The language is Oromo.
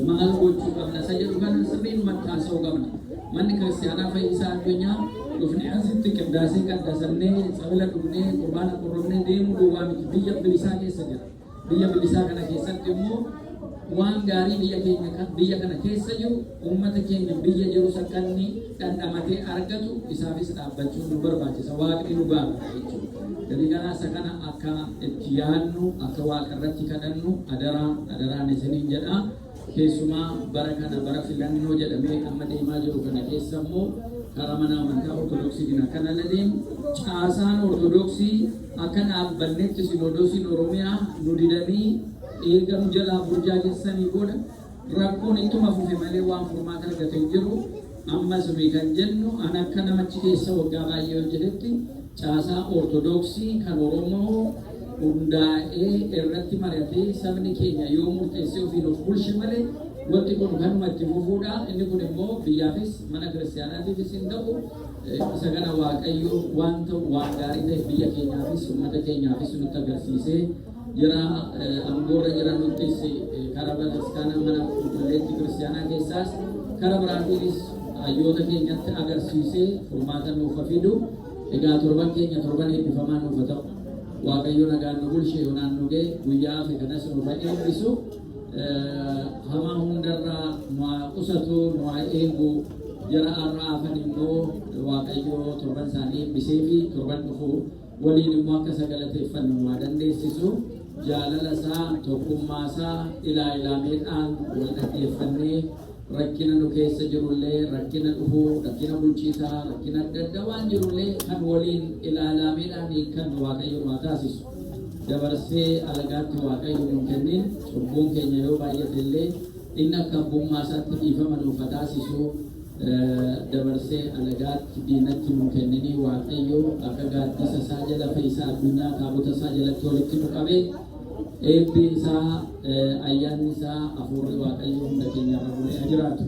maal gochuu qabna isa jedhu kana sirriin mattaasa'uu qabna. Manni kiristaanaa fayyisaa addunyaa dhufnee asitti qindaasee qaddasannee sabila dhugnee qurbaana qurrobnee deemuu duwwaa miti biyya bilisaa keessa jira. Biyya bilisaa kana keessatti immoo waan gaarii biyya kana keessa jiru uummata keenya biyya jiru sakkanni dhandhamatee argatu isaafis dhaabbachuun nu barbaachisa. Waaqni nu gaafata jechuudha. Gadi kanaasa kana akka itti yaadnu akka waaqa irratti kadhannu adaraan isiniin jedha. Keessumaa bara kana bara filannoo jedhamee amma deemaa jiru kana keessa immoo karaa mana amantaa ortodoksiitiin akkana ladeen caasaan ortodoksii akka dhaabbannetti sinodoosiin Oromiyaa nu didanii eegamu jalaa burjaa keessanii booda rakkoon ittuma fufe malee waan furmaata argatee jiru. Ammas kan jennu an akka namachi keessa waggaa baay'ee hojjetetti caasaa ortodoksii kan Oromoo hundaa'ee irratti mari'atee sabni keenya yoo murteessee ofiin of bulche malee wanti kun kanuma itti fufuudha. Inni kun immoo biyyaafis mana kiristaanaatiifis hin ta'u isa kana Waaqayyo waan ta'u waan gaarii ta'e biyya keenyaafis uummata keenyaafis nutti agarsiisee jira. Angoora jira nuttis karaa bataskaana mana qulqulleetti kiristaanaa keessaas karaa biraatiinis hayyoota keenyatti agarsiisee furmaata nuuf fidu. Egaa torban keenya torban eebbifamaa nuuf ta'u. Waaqayyo nagaan nu bulche yonaan nu ga'e guyyaa fi kanas nu eebbisu hamaa hundarraa nu qusatu nu eegu jara arraa afan immoo Waaqayyo torban isaanii eebbisee fi torban dhufu waliin immoo akka sagalateeffannu nu dandeessisu. Jaalala isaa tokkummaa isaa ilaameedhaan wal dhaggeeffannee rakkina nu keessa jirullee rakkina dhufu rakkina bulchiisaa rakkina adda addaa waan jirullee kan waliin ilaameedhaan kan Waaqayyo nu taasisu. Dabarsee alagaatti Waaqayyo nu kennin cubbuun keenya yoo baay'atellee inni akka abbummaa isaatti dhiifama nuuf taasisu. Dabarsee alagaatti diinatti nu kennini Waaqayyo akka gaaddisa isaa jala fayyisaa addunyaa taabota isaa jalatti walitti nu qabee eebbi isaa ayyaanni isaa hafuurri Waaqayyo hunda keenya irra bulee jiraatu.